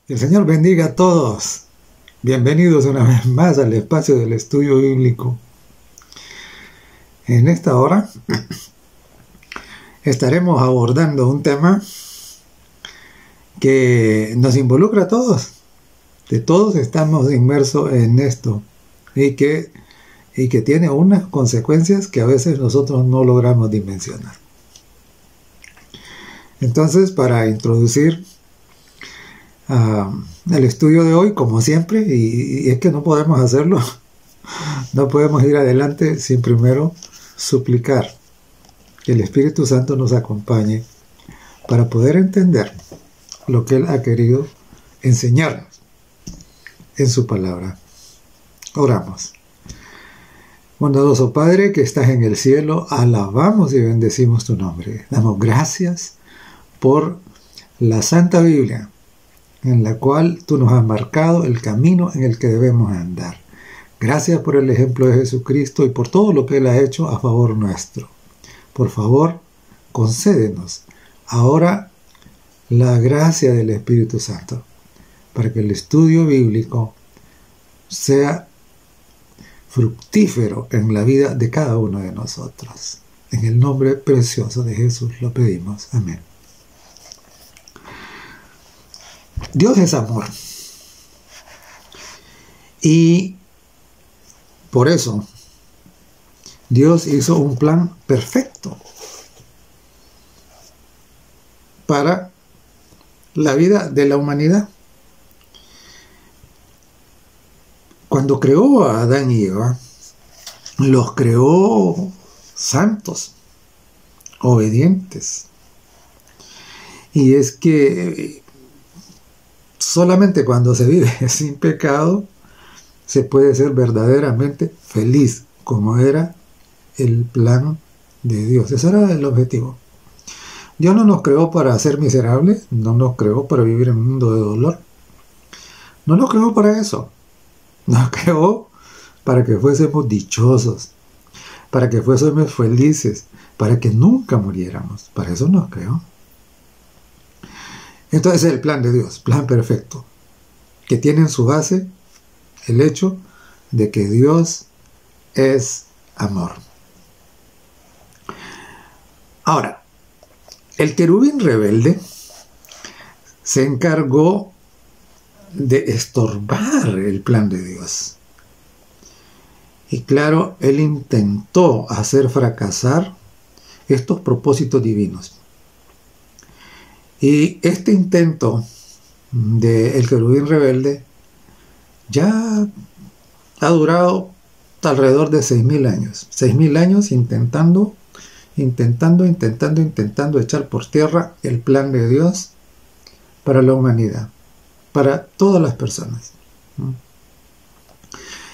El Señor bendiga a todos. Bienvenidos una vez más al espacio del estudio bíblico. En esta hora estaremos abordando un tema que nos involucra a todos. De todos estamos inmersos en esto y que tiene unas consecuencias que a veces nosotros no logramos dimensionar. Entonces, para introducir el estudio de hoy, como siempre, y es que no podemos hacerlo, no podemos ir adelante sin primero suplicar que el Espíritu Santo nos acompañe para poder entender lo que Él ha querido enseñarnos en su palabra. Oramos. Bondadoso Padre que estás en el cielo, alabamos y bendecimos tu nombre. Damos gracias por la Santa Biblia, en la cual tú nos has marcado el camino en el que debemos andar. Gracias por el ejemplo de Jesucristo y por todo lo que Él ha hecho a favor nuestro. Por favor, concédenos ahora la gracia del Espíritu Santo, para que el estudio bíblico sea fructífero en la vida de cada uno de nosotros. En el nombre precioso de Jesús lo pedimos. Amén. Dios es amor. Y por eso Dios hizo un plan perfecto para la vida de la humanidad. Cuando creó a Adán y Eva, los creó santos, obedientes. Y es que solamente cuando se vive sin pecado se puede ser verdaderamente feliz, como era el plan de Dios. Ese era el objetivo. Dios no nos creó para ser miserables, no nos creó para vivir en un mundo de dolor. No nos creó para eso. Nos creó para que fuésemos dichosos, para que fuésemos felices, para que nunca muriéramos. Para eso nos creó. Entonces el plan de Dios, plan perfecto, que tiene en su base el hecho de que Dios es amor. Ahora, el querubín rebelde se encargó de estorbar el plan de Dios. Y claro, él intentó hacer fracasar estos propósitos divinos. Y este intento del querubín rebelde ya ha durado alrededor de 6.000 años. 6.000 años intentando echar por tierra el plan de Dios para la humanidad, para todas las personas.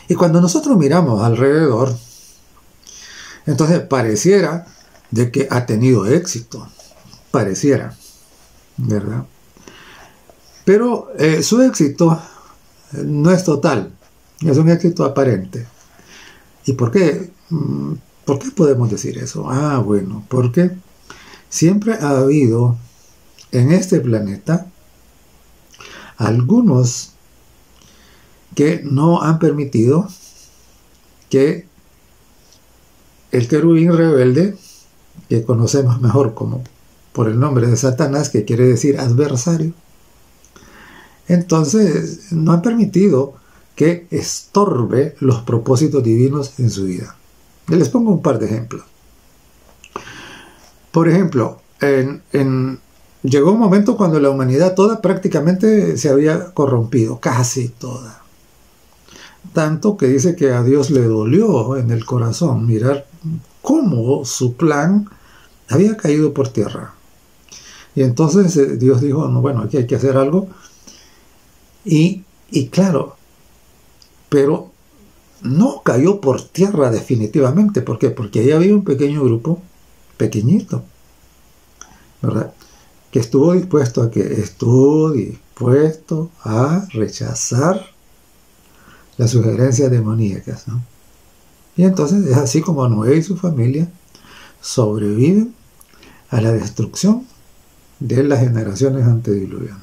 Y cuando nosotros miramos alrededor, entonces pareciera de que ha tenido éxito. Pareciera, ¿verdad? Pero su éxito no es total, es un éxito aparente. ¿Y por qué? ¿Por qué podemos decir eso? Bueno, porque siempre ha habido en este planeta algunos que no han permitido que el querubín rebelde, que conocemos mejor como por el nombre de Satanás, que quiere decir adversario, entonces no han permitido que estorbe los propósitos divinos en su vida. Les pongo un par de ejemplos. Por ejemplo, llegó un momento cuando la humanidad toda prácticamente se había corrompido, casi toda. Tanto que dice que a Dios le dolió en el corazón mirar cómo su plan había caído por tierra. Y entonces Dios dijo, no, bueno, aquí hay que hacer algo. Y claro, pero no cayó por tierra definitivamente. ¿Por qué? Porque ahí había un pequeño grupo, pequeñito, ¿verdad?, que estuvo dispuesto a rechazar las sugerencias demoníacas, ¿no? Y entonces es así como Noé y su familia sobreviven a la destrucción de las generaciones antediluvianas.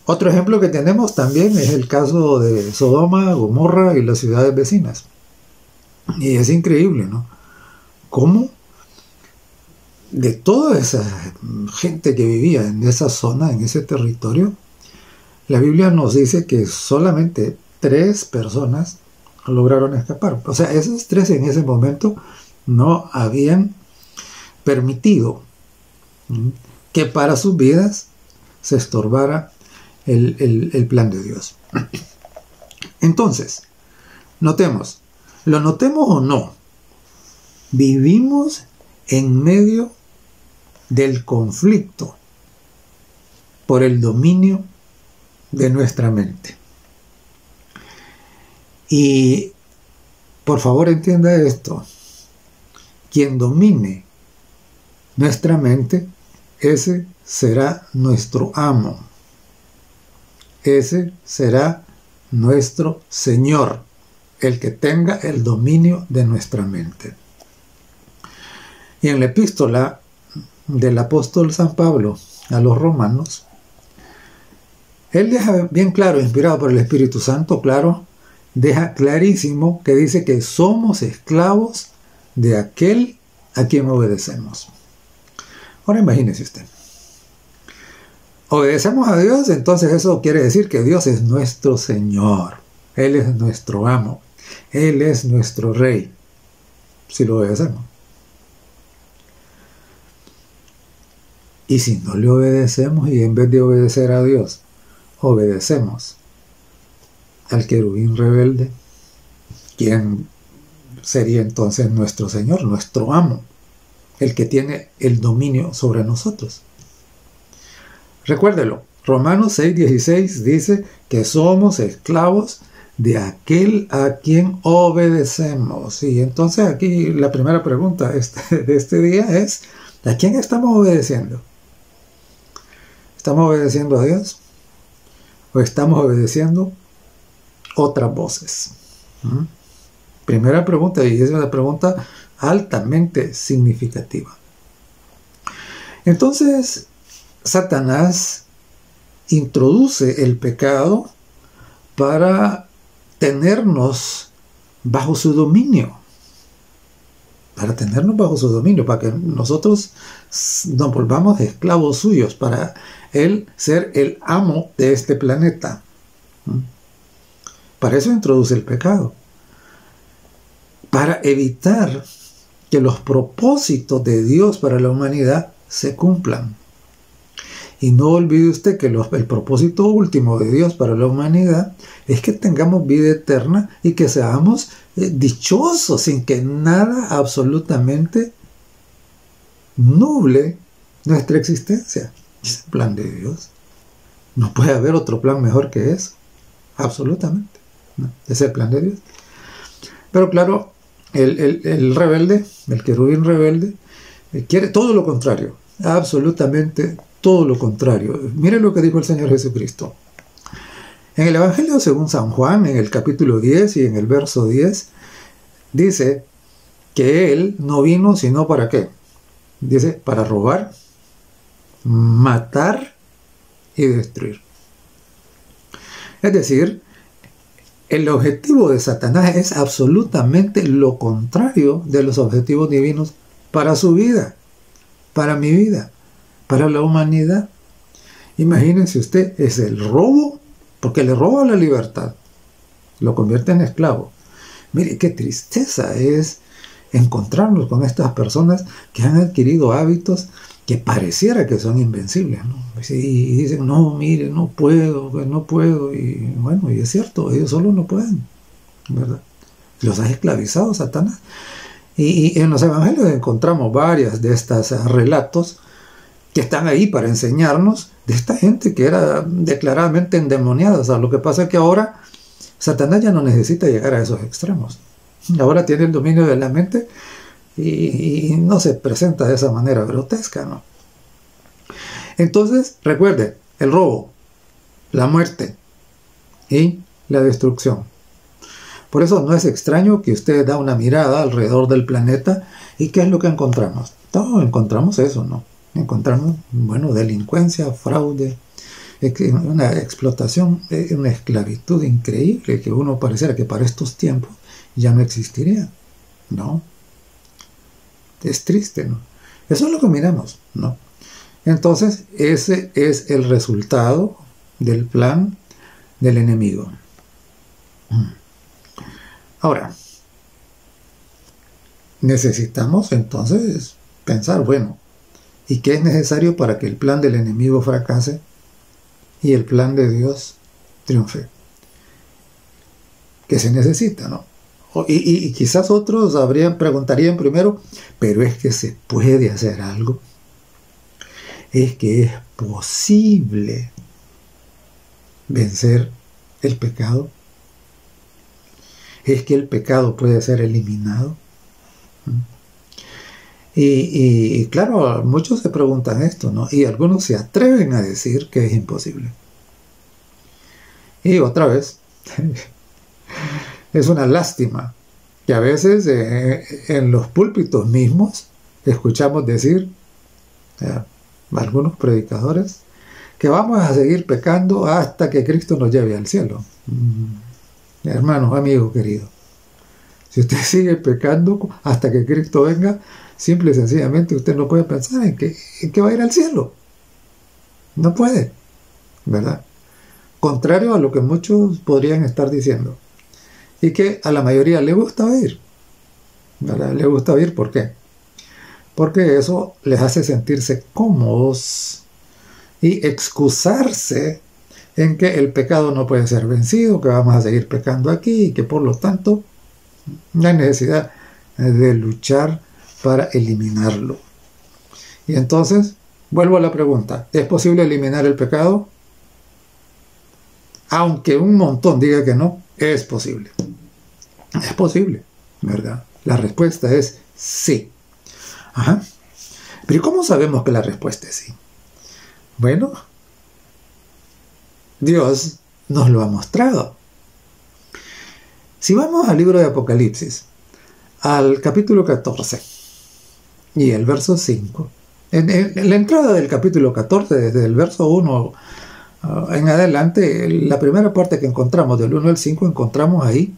Otro ejemplo que tenemos también es el caso de Sodoma, Gomorra y las ciudades vecinas. Y es increíble, ¿no? Cómo de toda esa gente que vivía en esa zona, en ese territorio, la Biblia nos dice que solamente 3 personas lograron escapar. O sea, esos 3 en ese momento no habían permitido que para sus vidas se estorbara el plan de Dios. Entonces, notemos, lo notemos o no, vivimos en medio del conflicto por el dominio de nuestra mente. Y por favor entienda esto: quien domine nuestra mente, ese será nuestro amo, ese será nuestro Señor, el que tenga el dominio de nuestra mente. Y en la epístola del apóstol San Pablo a los romanos, él deja bien claro, inspirado por el Espíritu Santo, claro, deja clarísimo que dice que somos esclavos de aquel a quien obedecemos. Ahora imagínese usted, obedecemos a Dios, entonces eso quiere decir que Dios es nuestro Señor, Él es nuestro amo, Él es nuestro Rey, si lo obedecemos. Y si no le obedecemos, y en vez de obedecer a Dios, obedecemos al querubín rebelde, ¿quién sería entonces nuestro Señor, nuestro amo, el que tiene el dominio sobre nosotros? Recuérdelo, Romanos 6:16 dice que somos esclavos de aquel a quien obedecemos. Y entonces aquí la primera pregunta de este día es: ¿a quién estamos obedeciendo? ¿Estamos obedeciendo a Dios? ¿O estamos obedeciendo otras voces? Primera pregunta, y es una pregunta altamente significativa. Entonces, Satanás introduce el pecado para tenernos bajo su dominio. Para que nosotros nos volvamos esclavos suyos, para él ser el amo de este planeta. Para eso introduce el pecado, para evitar que los propósitos de Dios para la humanidad se cumplan. Y no olvide usted que el propósito último de Dios para la humanidad es que tengamos vida eterna y que seamos dichosos, sin que nada absolutamente nuble nuestra existencia. Es el plan de Dios. No puede haber otro plan mejor que eso. Absolutamente. ¿No? Es el plan de Dios. Pero claro, el rebelde, el querubín rebelde, quiere todo lo contrario. Absolutamente todo lo contrario. Mire lo que dijo el Señor Jesucristo. En el Evangelio según San Juan, en el capítulo 10 y en el verso 10, dice que Él no vino sino ¿para qué? Dice, para robar, matar y destruir. Es decir, el objetivo de Satanás es absolutamente lo contrario de los objetivos divinos para su vida, para mi vida, para la humanidad. Imagínense usted, es el robo, porque le roba la libertad, lo convierte en esclavo. Mire, qué tristeza es encontrarnos con estas personas que han adquirido hábitos que pareciera que son invencibles, ¿no? Y dicen, no, mire, no puedo, y bueno, y es cierto, ellos solo no pueden, ¿verdad? Los ha esclavizado Satanás. Y en los evangelios encontramos varias de estos relatos que están ahí para enseñarnos de esta gente que era declaradamente endemoniada. O sea, lo que pasa es que ahora Satanás ya no necesita llegar a esos extremos. Ahora tiene el dominio de la mente y no se presenta de esa manera grotesca, ¿no? Entonces, recuerde, el robo, la muerte y la destrucción. Por eso no es extraño que usted da una mirada alrededor del planeta y ¿qué es lo que encontramos? Todos encontramos eso, ¿no? Encontramos, bueno, delincuencia, fraude, una explotación, una esclavitud increíble que uno pareciera que para estos tiempos ya no existiría, ¿no? Es triste, ¿no? Eso es lo que miramos, ¿no? Entonces, ese es el resultado del plan del enemigo. Ahora, necesitamos entonces pensar, bueno, ¿y qué es necesario para que el plan del enemigo fracase y el plan de Dios triunfe? ¿Qué se necesita, no? Y quizás otros preguntarían primero, ¿pero es que se puede hacer algo? ¿Es que es posible vencer el pecado? ¿Es que el pecado puede ser eliminado? Y claro, muchos se preguntan esto, ¿no? Y algunos se atreven a decir que es imposible. Y otra vez, es una lástima que a veces en los púlpitos mismos escuchamos decir algunos predicadores que vamos a seguir pecando hasta que Cristo nos lleve al cielo. Hermanos, amigos queridos, si usted sigue pecando hasta que Cristo venga, simple y sencillamente usted no puede pensar en que va a ir al cielo. No puede, ¿verdad? Contrario a lo que muchos podrían estar diciendo. Y que a la mayoría le gusta oír, ¿verdad? Le gusta oír, ¿por qué? Porque eso les hace sentirse cómodos y excusarse en que el pecado no puede ser vencido, que vamos a seguir pecando aquí y que por lo tanto no hay necesidad de luchar para eliminarlo. Y entonces, vuelvo a la pregunta, ¿es posible eliminar el pecado? Aunque un montón diga que no, es posible. Es posible, ¿verdad? La respuesta es sí. Ajá. Pero ¿cómo sabemos que la respuesta es sí? Bueno, Dios nos lo ha mostrado. Si vamos al libro de Apocalipsis, al capítulo 14 y el verso 5, en la entrada del capítulo 14, desde el verso 1 en adelante, la primera parte que encontramos, del 1 al 5, encontramos ahí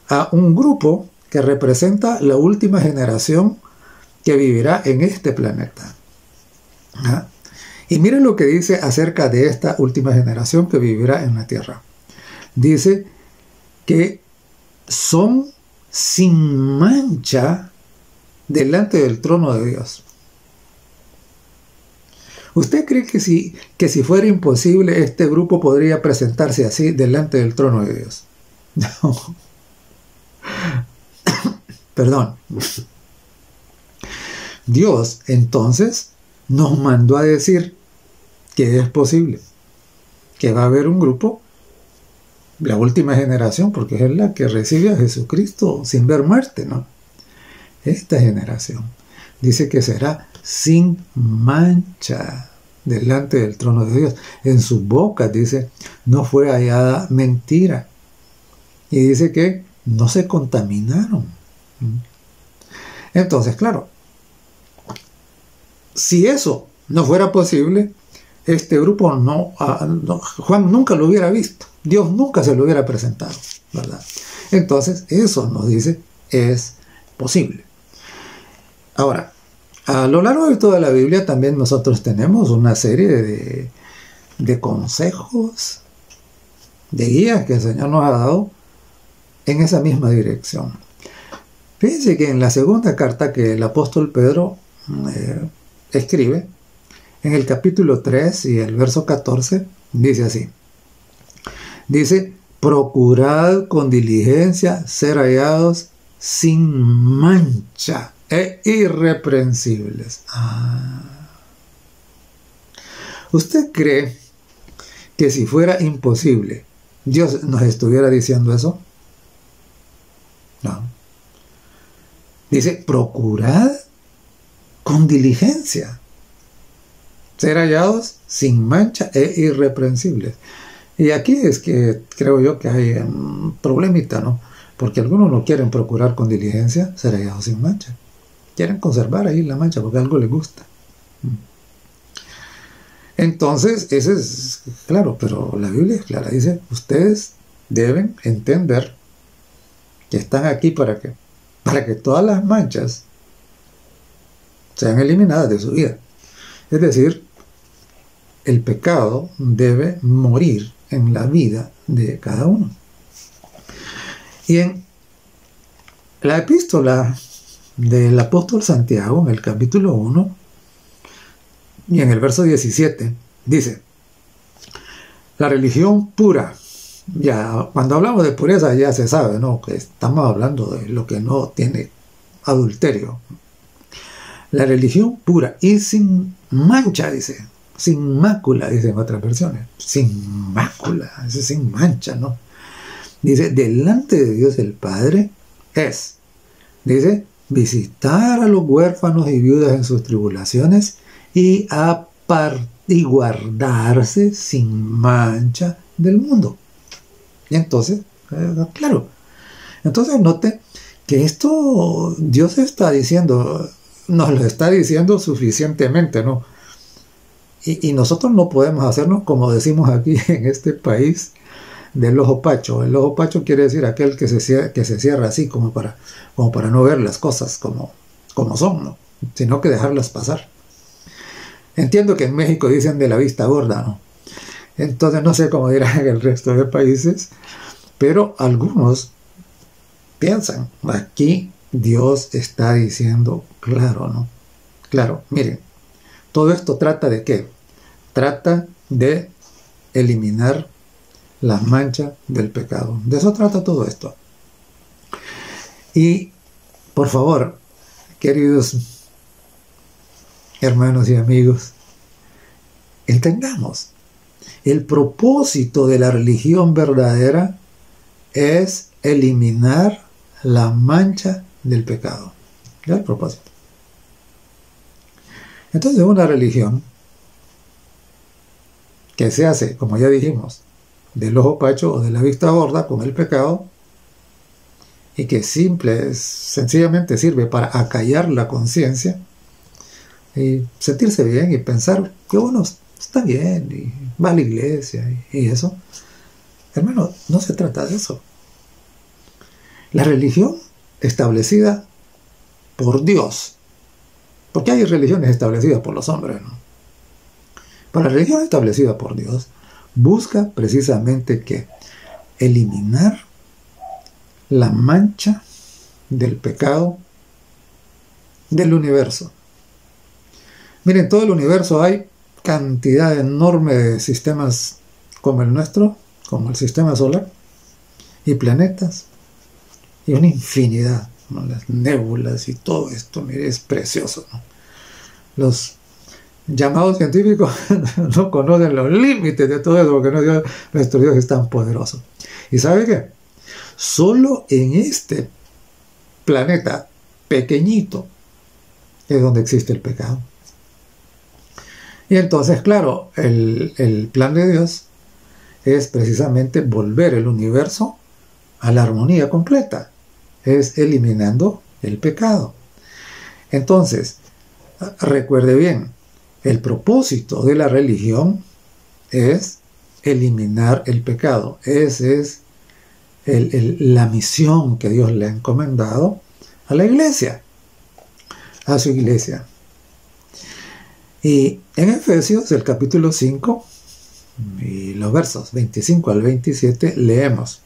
a un grupo que representa la última generación que vivirá en este planeta. ¿Ah? Y miren lo que dice acerca de esta última generación que vivirá en la tierra. Dice que son sin mancha delante del trono de Dios. ¿Usted cree que si fuera imposible este grupo podría presentarse así delante del trono de Dios? No. Perdón. Dios entonces nos mandó a decir que es posible, que va a haber un grupo, la última generación, porque es la que recibe a Jesucristo sin ver muerte, ¿no? Esta generación dice que será sin mancha delante del trono de Dios. En sus bocas, dice, no fue hallada mentira. Y dice que no se contaminaron. Entonces, claro, si eso no fuera posible, este grupo Juan nunca lo hubiera visto. Dios nunca se lo hubiera presentado, ¿verdad? Entonces, eso nos dice, es posible. Ahora, a lo largo de toda la Biblia también nosotros tenemos una serie de consejos, de guías que el Señor nos ha dado en esa misma dirección. Fíjense que en la segunda carta que el apóstol Pedro escribe, en el capítulo 3 y el verso 14, dice así. Dice, procurad con diligencia ser hallados sin mancha e irreprensibles. ¿Usted cree que si fuera imposible, Dios nos estuviera diciendo eso? No. Dice, procurad con diligencia ser hallados sin mancha e irreprensibles. Y aquí es que creo yo que hay un problemita, ¿no? Porque algunos no quieren procurar con diligencia ser hallados sin mancha. Quieren conservar ahí la mancha porque algo les gusta. Entonces, ese es claro, pero la Biblia es clara, dice, ustedes deben entender que están aquí para que todas las manchas sean eliminadas de su vida. Es decir, el pecado debe morir en la vida de cada uno. Y en la epístola del apóstol Santiago, en el capítulo 1, y en el verso 17, dice, la religión pura, ya cuando hablamos de pureza ya se sabe, ¿no?, que estamos hablando de lo que no tiene adulterio. La religión pura y sin mancha, dice, sin mácula, dicen otras versiones, sin mácula, es sin mancha, ¿no? Dice, delante de Dios el Padre es, dice, visitar a los huérfanos y viudas en sus tribulaciones y guardarse sin mancha del mundo. Y entonces, claro, entonces note que esto Dios está diciendo, nos lo está diciendo suficientemente, ¿no? Y nosotros no podemos hacernos, como decimos aquí en este país, del ojo pacho. El ojo pacho quiere decir aquel que se cierra así como para no ver las cosas como son, ¿no?, sino que dejarlas pasar. Entiendo que en México dicen de la vista gorda, ¿no? Entonces no sé cómo dirán en el resto de países, pero algunos piensan, aquí Dios está diciendo claro, ¿no? Claro, miren, todo esto trata de ¿qué? Trata de eliminar la mancha del pecado. De eso trata todo esto. Y, por favor, queridos hermanos y amigos, entendamos, el propósito de la religión verdadera es eliminar la mancha del pecado. ¿Ya? El propósito. Entonces, una religión que se hace, como ya dijimos, del ojo pacho o de la vista gorda con el pecado, y que sencillamente sirve para acallar la conciencia y sentirse bien y pensar que uno está bien y va a la iglesia y eso. Hermano, no se trata de eso. La religión establecida por Dios, porque hay religiones establecidas por los hombres, ¿no? Pero la religión establecida por Dios busca precisamente que eliminar la mancha del pecado del universo. Miren, en todo el universo hay cantidad enorme de sistemas como el nuestro, como el sistema solar, y planetas, y una infinidad, ¿no? Las nébulas y todo esto, mire, es precioso, ¿no? Los llamados científicos no conocen los límites de todo eso, porque nuestro Dios es tan poderoso. ¿Y sabe qué? Solo en este planeta pequeñito es donde existe el pecado. Y entonces, claro, el plan de Dios es precisamente volver el universo a la armonía completa, es eliminando el pecado. Entonces, recuerde bien, el propósito de la religión es eliminar el pecado. Esa es la misión que Dios le ha encomendado a la iglesia, a su iglesia. Y en Efesios, el capítulo 5, y los versos 25 al 27, leemos: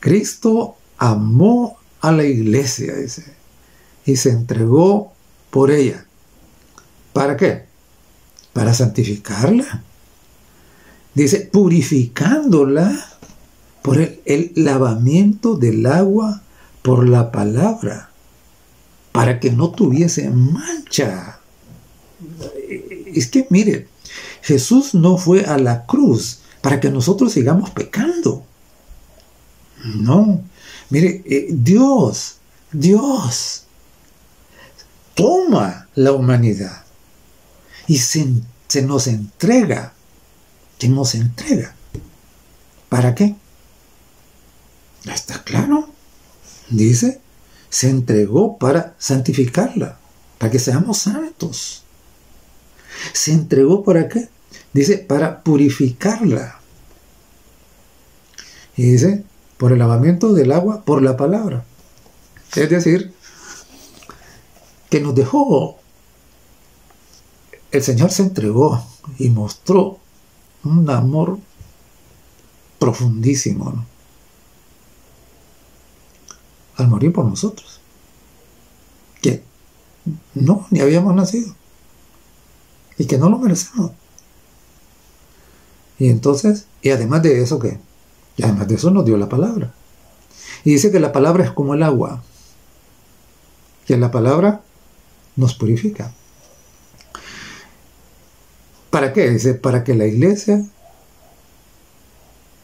Cristo amó a la iglesia, dice, y se entregó por ella. ¿Para qué? Para santificarla. Dice, purificándola por el lavamiento del agua por la palabra, para que no tuviese mancha. Es que, mire, Jesús no fue a la cruz para que nosotros sigamos pecando. No. Mire, Dios toma la humanidad y se nos entrega. ¿Quién nos entrega? ¿Para qué? ¿Está claro? Dice, se entregó para santificarla, para que seamos santos. ¿Se entregó para qué? Dice, para purificarla. Y dice, por el lavamiento del agua, por la palabra. Es decir, que nos dejó, el Señor se entregó y mostró un amor profundísimo, ¿no?, al morir por nosotros, que no, ni habíamos nacido, y que no lo merecemos. Y entonces, y además de eso, ¿qué? Y además de eso nos dio la palabra. Y dice que la palabra es como el agua, que la palabra nos purifica. ¿Para qué? Dice, para que la iglesia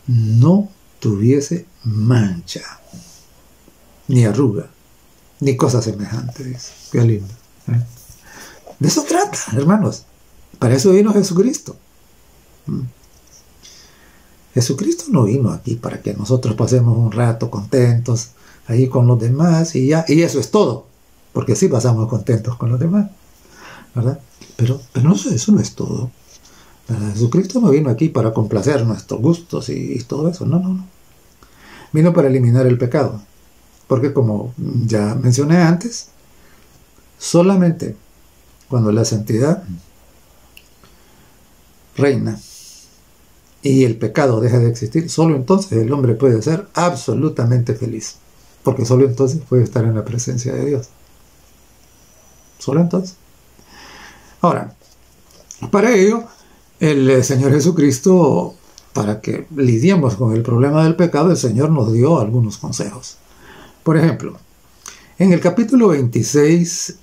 no tuviese mancha, ni arruga, ni cosa semejante. Dice, qué lindo, ¿eh? De eso trata, hermanos. Para eso vino Jesucristo. Jesucristo no vino aquí para que nosotros pasemos un rato contentos ahí con los demás y ya, y eso es todo, porque sí pasamos contentos con los demás, ¿verdad? Pero no, eso no es todo, ¿verdad? Jesucristo no vino aquí para complacer nuestros gustos y todo eso, no. Vino para eliminar el pecado, porque como ya mencioné antes, solamente cuando la santidad reina y el pecado deja de existir, solo entonces el hombre puede ser absolutamente feliz, porque solo entonces puede estar en la presencia de Dios. Solo entonces. Ahora, para ello, el Señor Jesucristo, para que lidiemos con el problema del pecado, el Señor nos dio algunos consejos. Por ejemplo, en el capítulo 26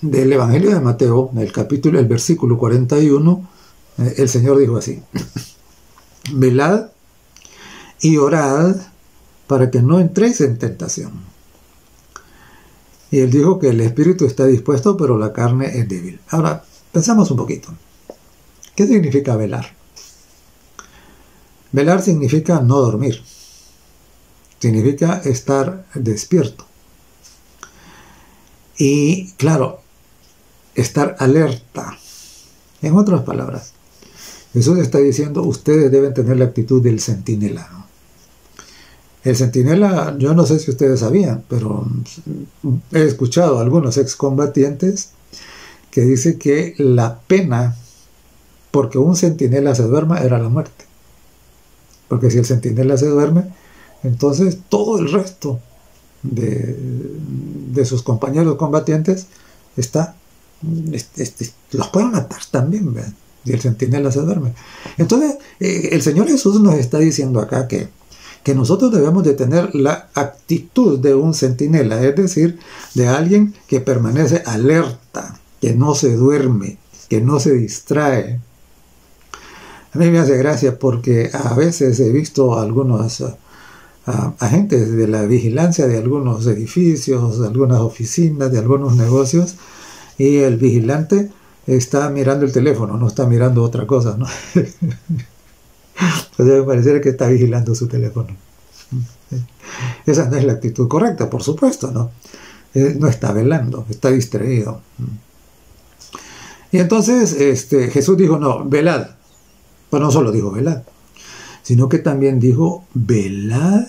del Evangelio de Mateo, el versículo 41, el Señor dijo así: velad y orad para que no entréis en tentación. Y él dijo que el espíritu está dispuesto, pero la carne es débil. Ahora, pensamos un poquito. ¿Qué significa velar? Velar significa no dormir. Significa estar despierto. Y, claro, estar alerta. En otras palabras, Jesús está diciendo, ustedes deben tener la actitud del centinela, ¿no? El centinela, yo no sé si ustedes sabían, pero he escuchado a algunos excombatientes que dicen que la pena porque un centinela se duerma era la muerte. Porque si el centinela se duerme, entonces todo el resto de sus compañeros combatientes los pueden matar también, ¿verdad? Y el centinela se duerme. Entonces, el Señor Jesús nos está diciendo acá que nosotros debemos de tener la actitud de un centinela, es decir, de alguien que permanece alerta, que no se duerme, que no se distrae. A mí me hace gracia porque a veces he visto a algunos agentes de la vigilancia de algunos edificios, de algunas oficinas, de algunos negocios, y el vigilante está mirando el teléfono, no está mirando otra cosa, ¿no? Pues debe parecer que está vigilando su teléfono. Esa no es la actitud correcta, por supuesto, ¿no? No está velando, está distraído. Y entonces Jesús dijo, no, velad. Pues no solo dijo velad, sino que también dijo velad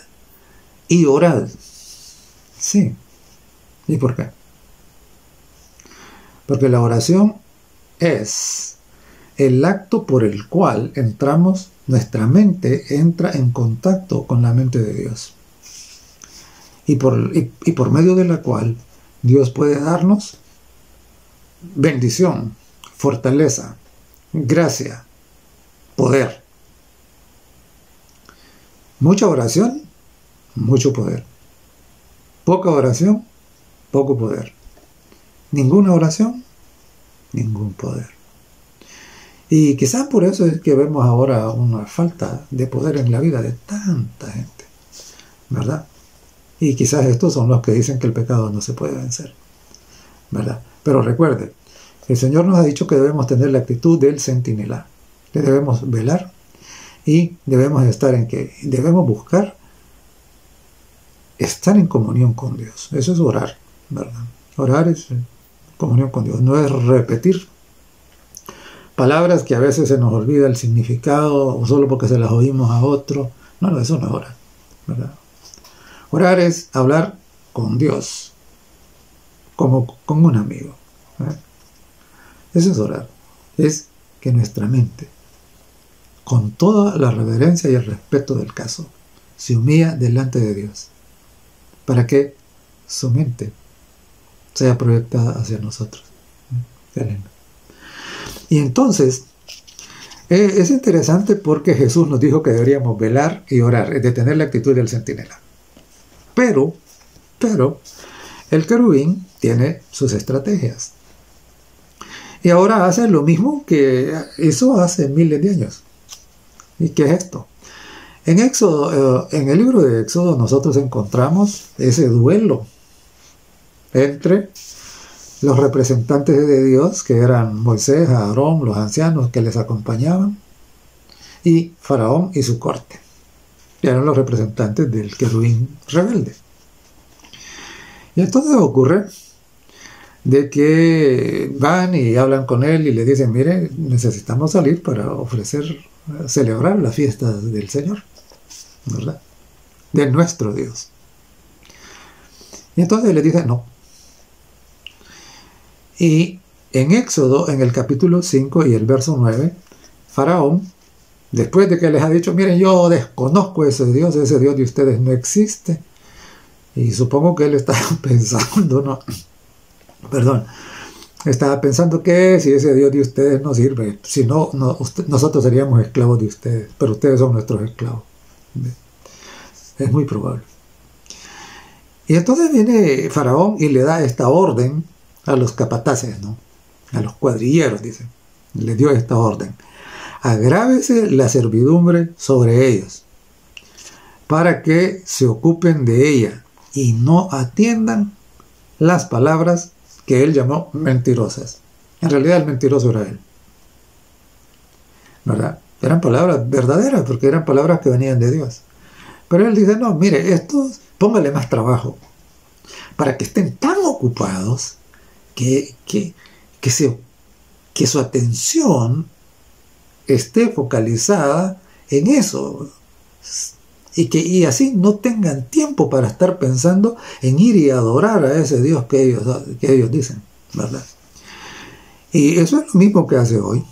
y orad. Sí. ¿Y por qué? Porque la oración es el acto por el cual nuestra mente entra en contacto con la mente de Dios. Y por medio de la cual Dios puede darnos bendición, fortaleza, gracia, poder. Mucha oración, mucho poder. Poca oración, poco poder. Ninguna oración, ningún poder. Y quizás por eso es que vemos ahora una falta de poder en la vida de tanta gente, ¿verdad? Y quizás estos son los que dicen que el pecado no se puede vencer, ¿verdad? Pero recuerde, el Señor nos ha dicho que debemos tener la actitud del centinela, que debemos velar y debemos debemos buscar estar en comunión con Dios. Eso es orar, ¿verdad? Orar es comunión con Dios, no es repetir palabras que a veces se nos olvida el significado o solo porque se las oímos a otro. No, eso no es orar, ¿verdad? Orar es hablar con Dios, como con un amigo, ¿verdad? Eso es orar. Es que nuestra mente, con toda la reverencia y el respeto del caso, se humilla delante de Dios, para que su mente sea proyectada hacia nosotros. Qué lindo. Y entonces, es interesante porque Jesús nos dijo que deberíamos velar y orar, es de tener la actitud del centinela. Pero, el querubín tiene sus estrategias. Y ahora hace lo mismo que hizo hace miles de años. ¿Y qué es esto? En Éxodo, en el libro de Éxodo nosotros encontramos ese duelo entre los representantes de Dios, que eran Moisés, Aarón, los ancianos que les acompañaban, y Faraón y su corte, que eran los representantes del querubín rebelde. Y entonces ocurre de que van y hablan con él y le dicen, mire, necesitamos salir para celebrar la fiesta del Señor, ¿verdad? De nuestro Dios. Y entonces le dice no. Y en Éxodo, en el capítulo 5 y el verso 9, Faraón, después de que les ha dicho, miren, yo desconozco ese Dios de ustedes no existe, y supongo que él estaba pensando, no, perdón, estaba pensando que si ese Dios de ustedes no sirve, si no, nosotros seríamos esclavos de ustedes, pero ustedes son nuestros esclavos. Es muy probable. Y entonces viene Faraón y le da esta orden a los capataces, ¿no? A los cuadrilleros, dice. Le dio esta orden. Agrávese la servidumbre sobre ellos, para que se ocupen de ella y no atiendan las palabras que él llamó mentirosas. En realidad el mentiroso era él, ¿verdad? Eran palabras verdaderas, porque eran palabras que venían de Dios. Pero él dice, no, mire, esto, póngale más trabajo, para que estén tan ocupados que su atención esté focalizada en eso, y así no tengan tiempo para estar pensando en ir y adorar a ese Dios que ellos dicen, ¿verdad? Y eso es lo mismo que hace hoy,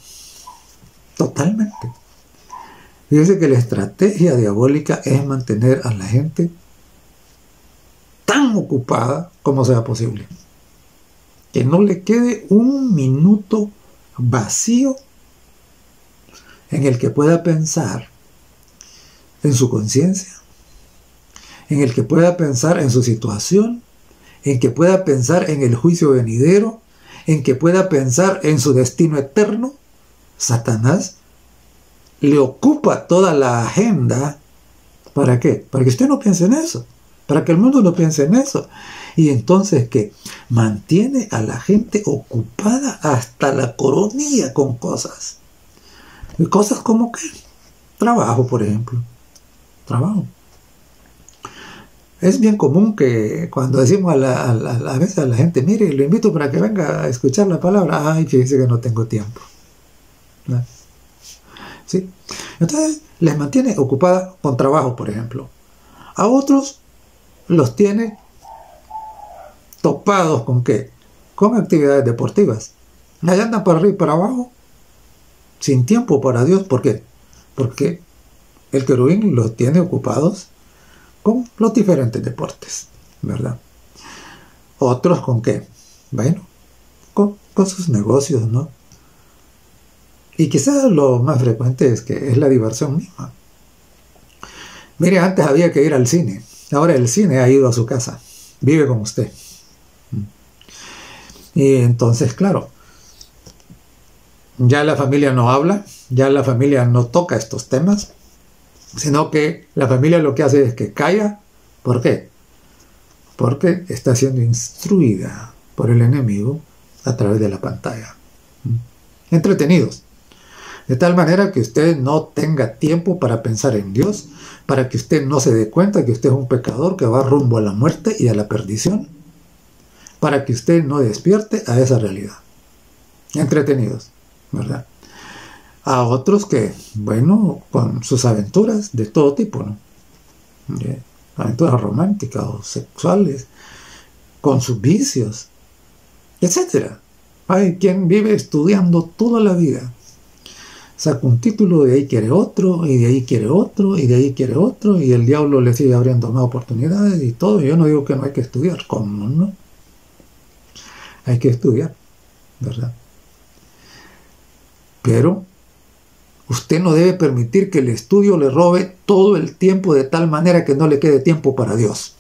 totalmente. Fíjense que la estrategia diabólica es mantener a la gente tan ocupada como sea posible, que no le quede un minuto vacío en el que pueda pensar en su conciencia, en el que pueda pensar en su situación, en que pueda pensar en el juicio venidero, en que pueda pensar en su destino eterno. Satanás le ocupa toda la agenda. ¿Para qué? Para que usted no piense en eso, para que el mundo no piense en eso. Y entonces, ¿qué? Mantiene a la gente ocupada hasta la coronilla con cosas. Y cosas como ¿qué? Trabajo, por ejemplo. Trabajo. Es bien común que cuando decimos a veces a la gente, mire, lo invito para que venga a escuchar la palabra, ay, fíjese que no tengo tiempo, ¿no? ¿Sí? Entonces les mantiene ocupada con trabajo, por ejemplo. A otros los tiene topados con ¿qué? Con actividades deportivas. Allá andan para arriba y para abajo, sin tiempo para Dios. ¿Por qué? Porque el querubín los tiene ocupados con los diferentes deportes, ¿verdad? Otros con ¿qué? Bueno, con sus negocios, ¿no? Y quizás lo más frecuente es la diversión misma. Mire, antes había que ir al cine, ahora el cine ha ido a su casa, vive con usted. Y entonces, claro, ya la familia no habla, ya la familia no toca estos temas, sino que la familia lo que hace es que calla. ¿Por qué? Porque está siendo instruida por el enemigo a través de la pantalla. Entretenidos. De tal manera que usted no tenga tiempo para pensar en Dios, para que usted no se dé cuenta que usted es un pecador que va rumbo a la muerte y a la perdición, para que usted no despierte a esa realidad. Entretenidos, ¿verdad? a otros que, bueno, con sus aventuras de todo tipo, ¿no? Aventuras románticas o sexuales, con sus vicios, etcétera. Hay quien vive estudiando toda la vida, saca un título, de ahí quiere otro, y de ahí quiere otro, y de ahí quiere otro, y el diablo le sigue abriendo más oportunidades y todo. Yo no digo que no hay que estudiar, ¿cómo no? Hay que estudiar, ¿verdad? Pero usted no debe permitir que el estudio le robe todo el tiempo de tal manera que no le quede tiempo para Dios.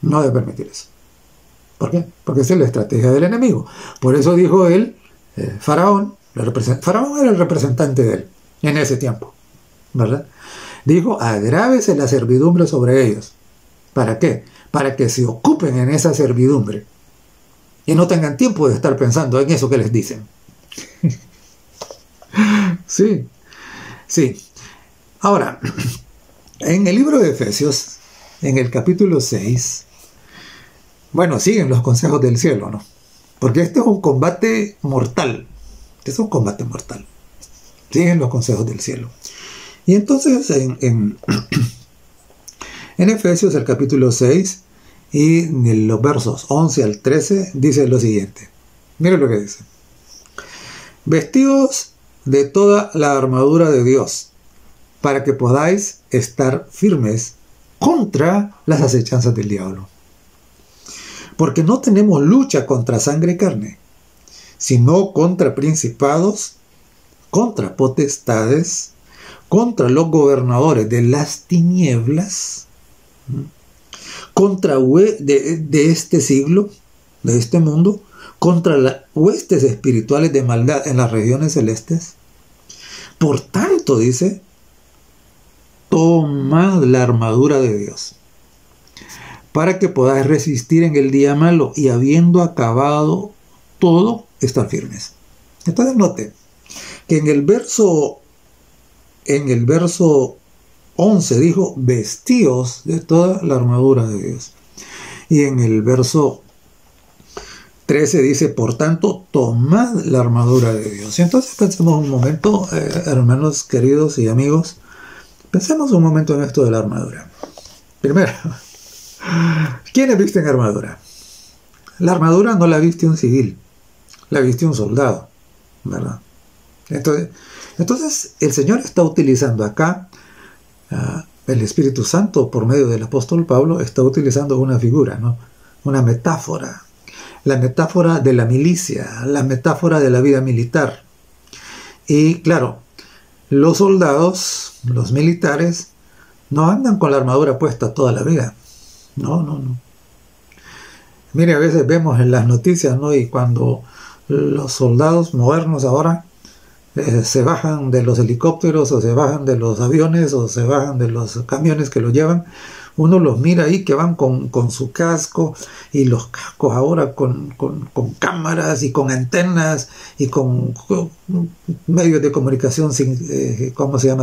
No debe permitir eso. ¿Por qué? Porque esa es la estrategia del enemigo. Por eso dijo él, Faraón, Faraón era el representante de él en ese tiempo, ¿verdad? Dijo, agrávese la servidumbre sobre ellos. ¿Para qué? Para que se ocupen en esa servidumbre y no tengan tiempo de estar pensando en eso que les dicen. Sí, sí. Ahora, en el libro de Efesios, en el capítulo 6, bueno, siguen los consejos del cielo, ¿no? Porque este es un combate mortal. Es un combate mortal. Siguen los consejos del cielo. Y entonces en Efesios, el capítulo 6, y en los versos 11 al 13, dice lo siguiente. Miren lo que dice. Vestidos de toda la armadura de Dios, para que podáis estar firmes contra las acechanzas del diablo. Porque no tenemos lucha contra sangre y carne, sino contra principados, contra potestades, contra los gobernadores de las tinieblas, contra de este siglo, de este mundo, contra las huestes espirituales de maldad en las regiones celestes. Por tanto, dice, tomad la armadura de Dios, para que podáis resistir en el día malo y habiendo acabado todo, estar firmes. Entonces note que en el verso 11 dijo, vestíos de toda la armadura de Dios. Y en el verso 13 dice, por tanto, tomad la armadura de Dios. Y entonces pensemos un momento, hermanos queridos y amigos, pensemos un momento en esto de la armadura. Primero, ¿quiénes visten armadura? La armadura no la viste un civil, la viste un soldado, ¿verdad? Entonces el Señor está utilizando acá, el Espíritu Santo por medio del apóstol Pablo está utilizando una figura, ¿no? Una metáfora, la metáfora de la milicia, la metáfora de la vida militar. Y claro, los soldados, los militares, no andan con la armadura puesta toda la vida. No. Mire, a veces vemos en las noticias, ¿no? Y cuando los soldados modernos ahora se bajan de los helicópteros o se bajan de los aviones o se bajan de los camiones que los llevan, uno los mira ahí que van con su casco, y los cascos ahora con cámaras y con antenas y con medios de comunicación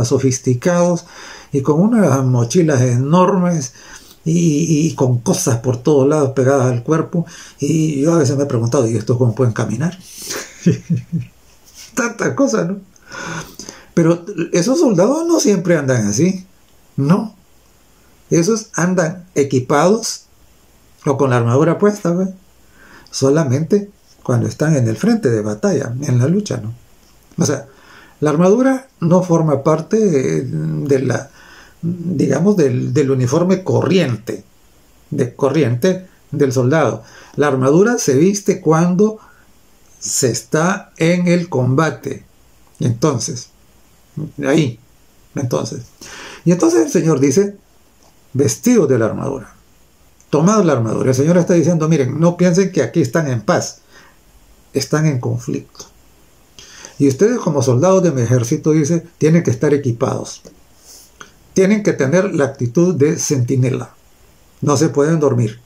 sofisticados, y con unas mochilas enormes y con cosas por todos lados pegadas al cuerpo. Y yo a veces me he preguntado, ¿y estos cómo pueden caminar? Tantas cosas, ¿no? Pero esos soldados no siempre andan así, no. Esos andan equipados o con la armadura puesta, ¿ve? Solamente cuando están en el frente de batalla, en la lucha, ¿no? O sea, la armadura no forma parte de la, digamos, del uniforme corriente del soldado. La armadura se viste cuando se está en el combate. Y entonces, y entonces el Señor dice, vestidos de la armadura, tomad la armadura. El Señor está diciendo, miren, no piensen que aquí están en paz, están en conflicto. Y ustedes como soldados de mi ejército, dice, tienen que estar equipados. Tienen que tener la actitud de centinela. No se pueden dormir.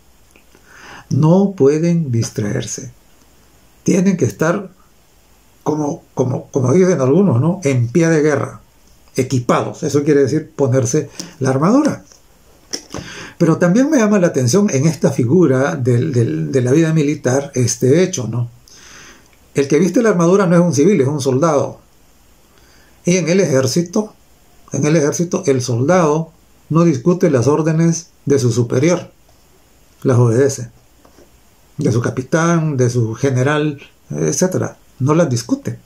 No pueden distraerse. Tienen que estar, como dicen algunos, ¿no? En pie de guerra, equipados. Eso quiere decir ponerse la armadura. Pero también me llama la atención en esta figura de la vida militar este hecho, ¿no? El que viste la armadura no es un civil, es un soldado. Y en el ejército el soldado no discute las órdenes de su superior, las obedece, de su capitán, de su general, etcétera. No las discute.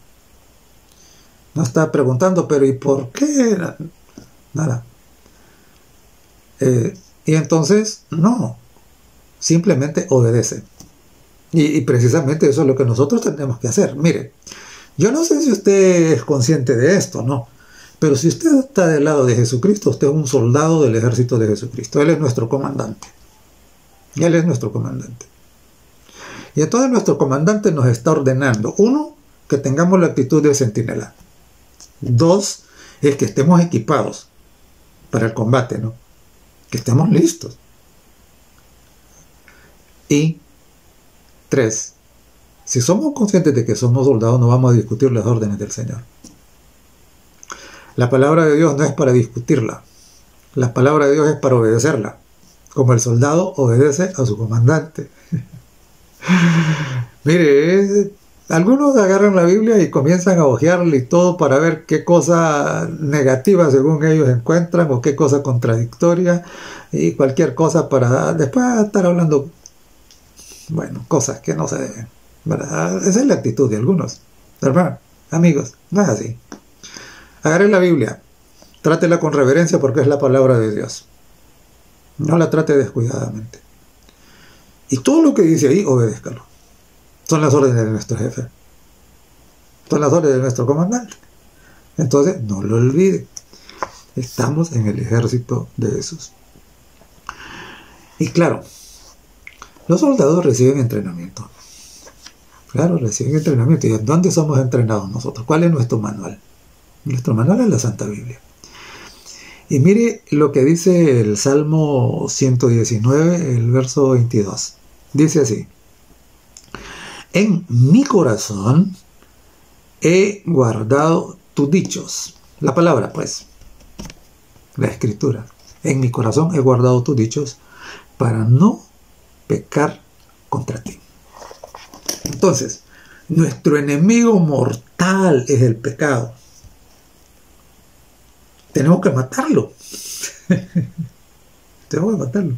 No está preguntando, pero ¿y por qué? Nada. Y entonces, no, simplemente obedece. Y precisamente eso es lo que nosotros tenemos que hacer. Mire, yo no sé si usted es consciente de esto, ¿no? Pero si usted está del lado de Jesucristo, usted es un soldado del ejército de Jesucristo. Él es nuestro comandante. Él es nuestro comandante. Y entonces nuestro comandante nos está ordenando, uno, que tengamos la actitud de centinela. Dos, es que estemos equipados para el combate, ¿no? Que estemos listos. Y tres, si somos conscientes de que somos soldados, no vamos a discutir las órdenes del Señor. La palabra de Dios no es para discutirla. La palabra de Dios es para obedecerla. Como el soldado obedece a su comandante. Mire, algunos agarran la Biblia y comienzan a hojearla y todo para ver qué cosa negativa según ellos encuentran o qué cosa contradictoria y cualquier cosa para después estar hablando, bueno, cosas que no se deben, ¿verdad? Esa es la actitud de algunos. Hermano, amigos, no es así. Agarre la Biblia, trátela con reverencia porque es la palabra de Dios. No la trate descuidadamente. Y todo lo que dice ahí, obedézcalo. Son las órdenes de nuestro jefe. Son las órdenes de nuestro comandante. Entonces, no lo olvide. Estamos en el ejército de Jesús. Y claro, los soldados reciben entrenamiento. Claro, reciben entrenamiento. ¿Y dónde somos entrenados nosotros? ¿Cuál es nuestro manual? Nuestro manual es la Santa Biblia. Y mire lo que dice el Salmo 119, el verso 22. Dice así: en mi corazón he guardado tus dichos. La palabra, pues, la escritura. En mi corazón he guardado tus dichos para no pecar contra ti. Entonces, nuestro enemigo mortal es el pecado. Tenemos que matarlo. Tenemos que matarlo.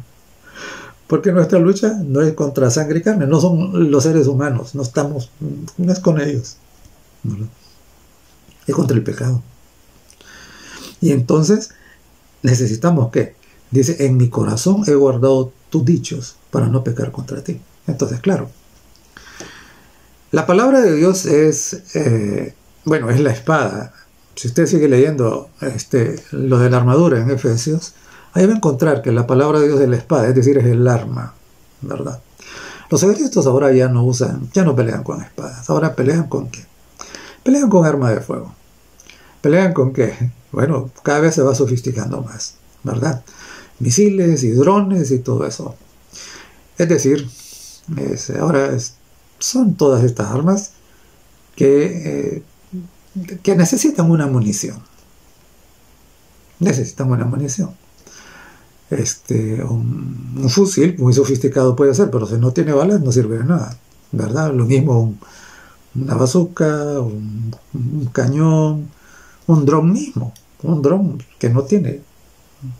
Porque nuestra lucha no es contra sangre y carne, no son los seres humanos, no es con ellos. ¿No? Es contra el pecado. Y entonces, necesitamos ¿qué? Dice, en mi corazón he guardado tus dichos para no pecar contra ti. Entonces, claro, la palabra de Dios es la espada. Si usted sigue leyendo lo de la armadura en Efesios, ahí va a encontrar que la palabra de Dios es la espada, es decir, es el arma, ¿verdad? Los ejércitos ahora ya no pelean con espadas, ahora pelean con ¿qué? Pelean con armas de fuego. ¿Pelean con qué? Bueno, cada vez se va sofisticando más, ¿verdad? Misiles y drones y todo eso. Es decir, son todas estas armas que necesitan una munición. Necesitan una munición. Un fusil muy sofisticado puede ser, pero si no tiene balas no sirve de nada, ¿verdad? Lo mismo una bazooka, un cañón, un dron mismo. Un dron que no tiene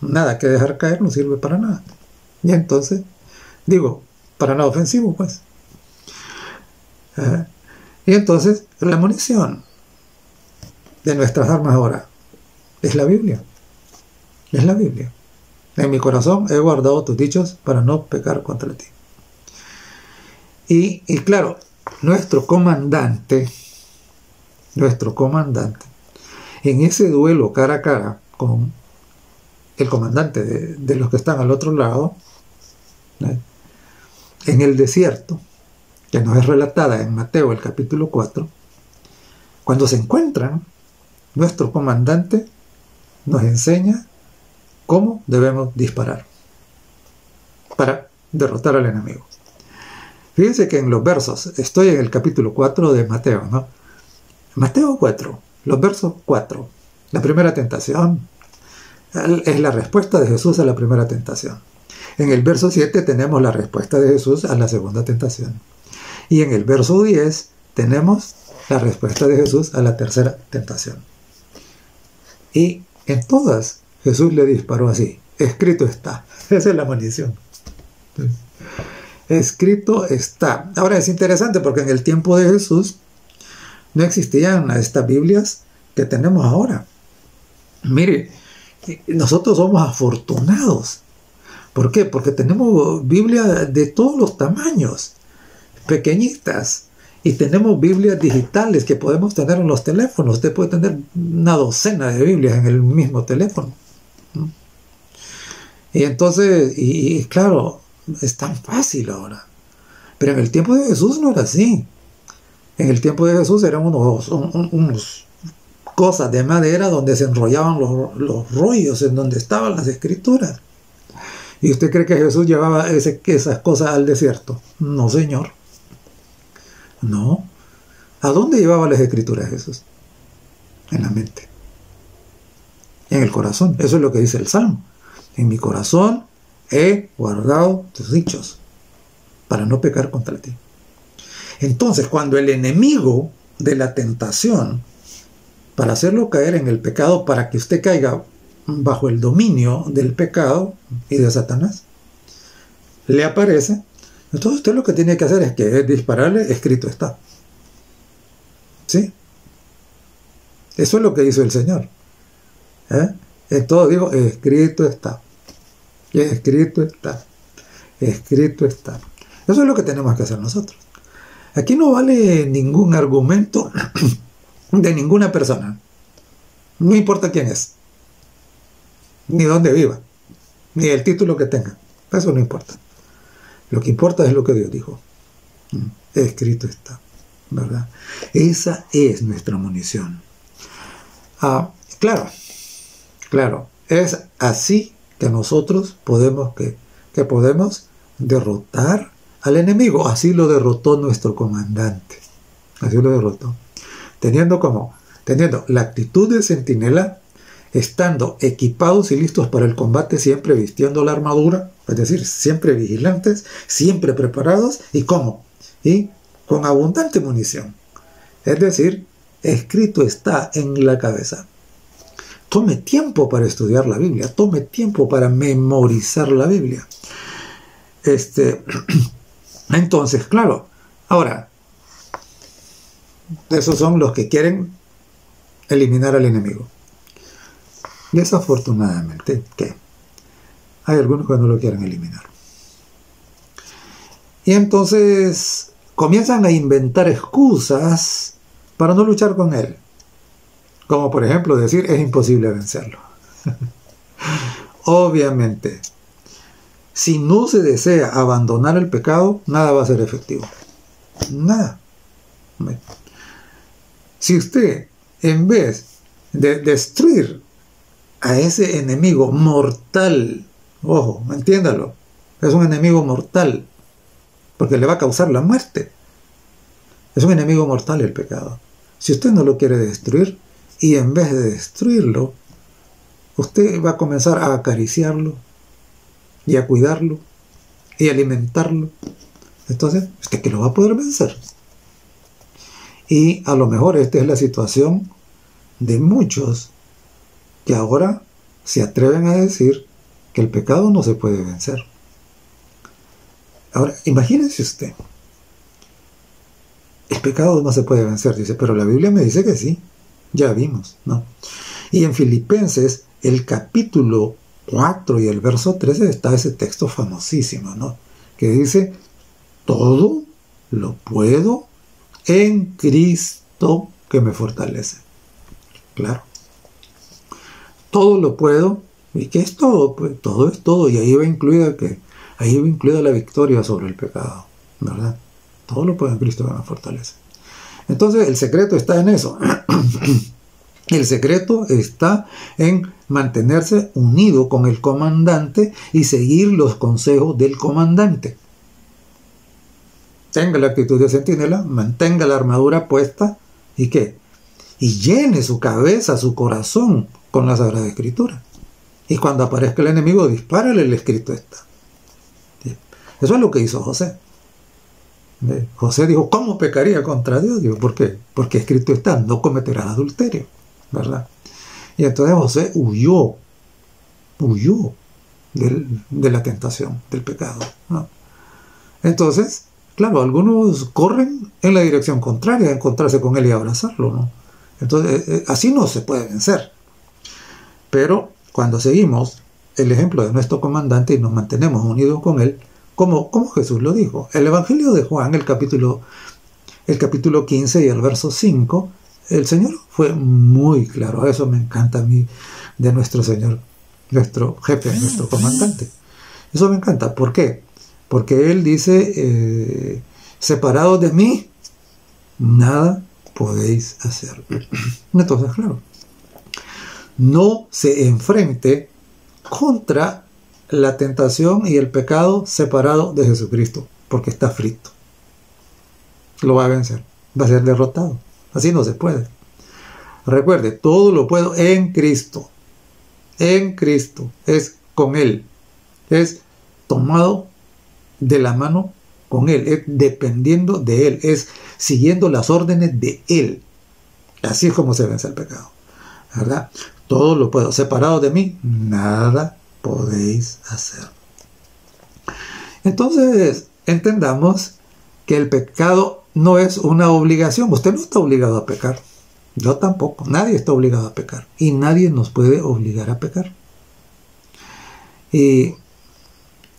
nada que dejar caer no sirve para nada. Y entonces, para nada ofensivo, pues. Y entonces, la munición de nuestras armas ahora es la Biblia. Es la Biblia. En mi corazón he guardado tus dichos para no pecar contra ti. Y claro, nuestro comandante, en ese duelo cara a cara con el comandante de los que están al otro lado, ¿no? En el desierto, que nos es relatada en Mateo el capítulo 4, cuando se encuentran, nuestro comandante nos enseña cómo debemos disparar para derrotar al enemigo. Fíjense que en los versos, estoy en el capítulo 4 de Mateo, ¿no? Mateo 4, los versos 4, la primera tentación, es la respuesta de Jesús a la primera tentación. En el verso 7 tenemos la respuesta de Jesús a la segunda tentación. Y en el verso 10 tenemos la respuesta de Jesús a la tercera tentación. Y en todas Jesús le disparó así: escrito está. Esa es la munición. Escrito está. Ahora es interesante porque en el tiempo de Jesús no existían estas Biblias que tenemos ahora. Mire, nosotros somos afortunados. ¿Por qué? Porque tenemos Biblias de todos los tamaños, pequeñitas, y tenemos Biblias digitales que podemos tener en los teléfonos. Usted puede tener una docena de Biblias en el mismo teléfono. Y entonces, y claro, es tan fácil ahora. Pero en el tiempo de Jesús no era así. En el tiempo de Jesús eran unos cosas de madera donde se enrollaban los rollos en donde estaban las escrituras. ¿Y usted cree que Jesús llevaba esas cosas al desierto? No, señor. No. ¿A dónde llevaba las escrituras Jesús? En la mente. En el corazón. Eso es lo que dice el Salmo. En mi corazón he guardado tus dichos para no pecar contra ti. Entonces, cuando el enemigo de la tentación, para hacerlo caer en el pecado, para que usted caiga bajo el dominio del pecado y de Satanás, le aparece, entonces usted lo que tiene que hacer es que dispararle: escrito está. ¿Sí? Eso es lo que hizo el Señor. Entonces digo: escrito está. Escrito está. Escrito está. Eso es lo que tenemos que hacer nosotros. Aquí no vale ningún argumento de ninguna persona. No importa quién es, ni dónde viva, ni el título que tenga. Eso no importa. Lo que importa es lo que Dios dijo. Escrito está, ¿verdad? Esa es nuestra munición. Claro, es así que nosotros podemos derrotar al enemigo. Así lo derrotó nuestro comandante. Así lo derrotó. Teniendo la actitud de centinela, estando equipados y listos para el combate, siempre vistiendo la armadura, es decir, siempre vigilantes, siempre preparados, y ¿cómo? Y con abundante munición. Es decir, escrito está en la cabeza. Tome tiempo para estudiar la Biblia, tome tiempo para memorizar la Biblia. Entonces, claro, ahora, esos son los que quieren eliminar al enemigo. Desafortunadamente, ¿qué? Hay algunos que no lo quieren eliminar. Y entonces comienzan a inventar excusas para no luchar con él. Como por ejemplo decir: es imposible vencerlo. Obviamente, si no se desea abandonar el pecado, nada va a ser efectivo. Nada. Si usted, en vez de destruir a ese enemigo mortal, ojo, entiéndalo, es un enemigo mortal, porque le va a causar la muerte. Es un enemigo mortal el pecado. Si usted no lo quiere destruir, y en vez de destruirlo, usted va a comenzar a acariciarlo, y a cuidarlo, y a alimentarlo, entonces, ¿usted que lo va a poder vencer? Y a lo mejor esta es la situación de muchos que ahora se atreven a decir que el pecado no se puede vencer. Ahora, imagínense usted, el pecado no se puede vencer, dice, pero la Biblia me dice que sí, ya vimos, ¿no? Y en Filipenses, el capítulo 4 y el verso 13 está ese texto famosísimo, ¿no? Que dice: todo lo puedo en Cristo que me fortalece. Claro. Todo lo puedo. ¿Y qué es todo? Pues todo es todo. Y ahí va incluida la victoria sobre el pecado, ¿verdad? Todo lo puedo en Cristo que me fortalece. Entonces el secreto está en eso. El secreto está en mantenerse unido con el comandante y seguir los consejos del comandante. Tenga la actitud de centinela, mantenga la armadura puesta, ¿y qué? Y llene su cabeza, su corazón con la Sagrada Escritura. Y cuando aparezca el enemigo, dispárale: el escrito está. ¿Sí? Eso es lo que hizo José. José dijo: ¿cómo pecaría contra Dios? Digo, ¿por qué? Porque escrito está: no cometerás adulterio, ¿verdad? Y entonces José huyó de la tentación, del pecado, ¿no? Entonces, claro, algunos corren en la dirección contraria, a encontrarse con él y abrazarlo, ¿no? Entonces, así no se puede vencer. Pero cuando seguimos el ejemplo de nuestro comandante y nos mantenemos unidos con él, como Jesús lo dijo, el Evangelio de Juan, el capítulo 15 y el verso 5, el Señor fue muy claro. Eso me encanta a mí de nuestro Señor, nuestro jefe, nuestro comandante. Eso me encanta. ¿Por qué? Porque Él dice, separados de mí, nada podéis hacer. Entonces, claro, no se enfrente contra la tentación y el pecado separado de Jesucristo, porque está frito. Lo va a vencer, va a ser derrotado. Así no se puede. Recuerde, todo lo puedo en Cristo. En Cristo, es con Él, es tomado de la mano con Él, es dependiendo de Él, es siguiendo las órdenes de Él. Así es como se vence el pecado, ¿verdad? Todo lo puedo, separado de mí, nada podéis hacer. Entonces, entendamos que el pecado no es una obligación. Usted no está obligado a pecar. Yo tampoco. Nadie está obligado a pecar. Y nadie nos puede obligar a pecar. Y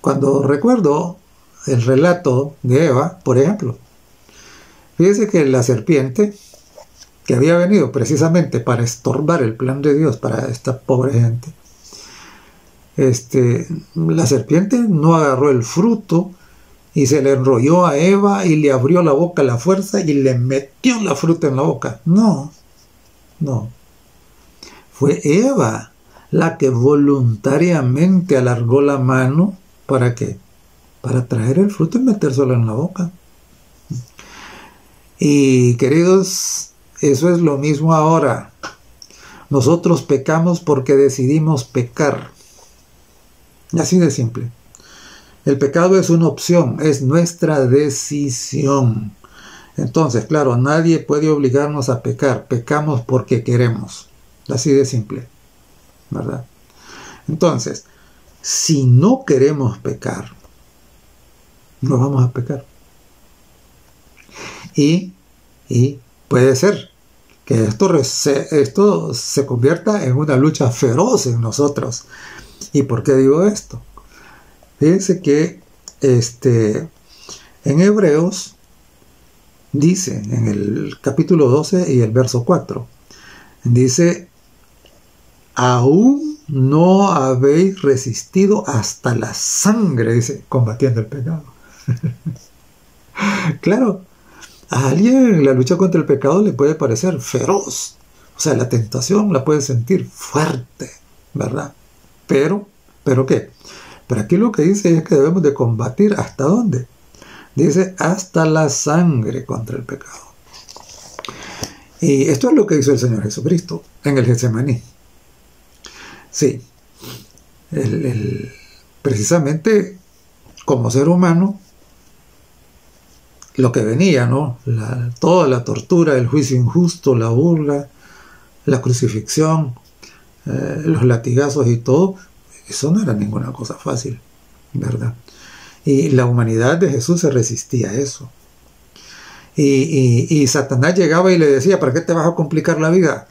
cuando recuerdo el relato de Eva, por ejemplo, fíjese que la serpiente, que había venido precisamente para estorbar el plan de Dios para esta pobre gente, la serpiente no agarró el fruto y se le enrolló a Eva y le abrió la boca a la fuerza y le metió la fruta en la boca. No. Fue Eva la que voluntariamente alargó la mano. ¿Para qué? Para traer el fruto y metérselo en la boca. Y queridos, eso es lo mismo ahora. Nosotros pecamos porque decidimos pecar. Así de simple. El pecado es una opción, es nuestra decisión. Entonces, claro, nadie puede obligarnos a pecar. Pecamos porque queremos. Así de simple, ¿verdad? Entonces, si no queremos pecar, no vamos a pecar. Y puede ser que esto se convierta en una lucha feroz en nosotros. ¿Y por qué digo esto? Fíjense que en Hebreos dice, en el capítulo 12 y el verso 4, dice, aún no habéis resistido hasta la sangre, dice, combatiendo el pecado. Claro, a alguien la lucha contra el pecado le puede parecer feroz, o sea, la tentación la puede sentir fuerte, ¿verdad? Pero ¿qué? Pero aquí lo que dice es que debemos de combatir ¿hasta dónde? Dice, hasta la sangre contra el pecado. Y esto es lo que hizo el Señor Jesucristo en el Getsemaní. Sí, precisamente como ser humano, lo que venía, ¿no? Toda la tortura, el juicio injusto, la burla, la crucifixión, los latigazos y todo, eso no era ninguna cosa fácil, ¿verdad? Y la humanidad de Jesús se resistía a eso. Y Satanás llegaba y le decía, ¿para qué te vas a complicar la vida?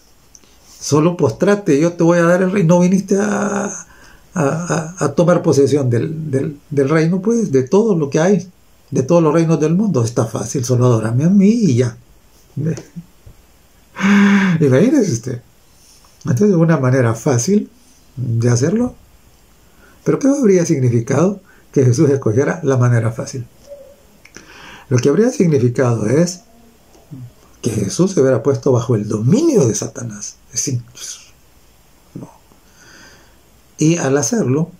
Solo postrate, yo te voy a dar el reino. No viniste a tomar posesión del reino, pues, de todo lo que hay, de todos los reinos del mundo. Está fácil, solo adórame a mí y ya. Imagínese usted. Entonces, una manera fácil de hacerlo. Pero ¿qué habría significado que Jesús escogiera la manera fácil? Lo que habría significado es que Jesús se hubiera puesto bajo el dominio de Satanás. Es decir, no. Y al hacerlo,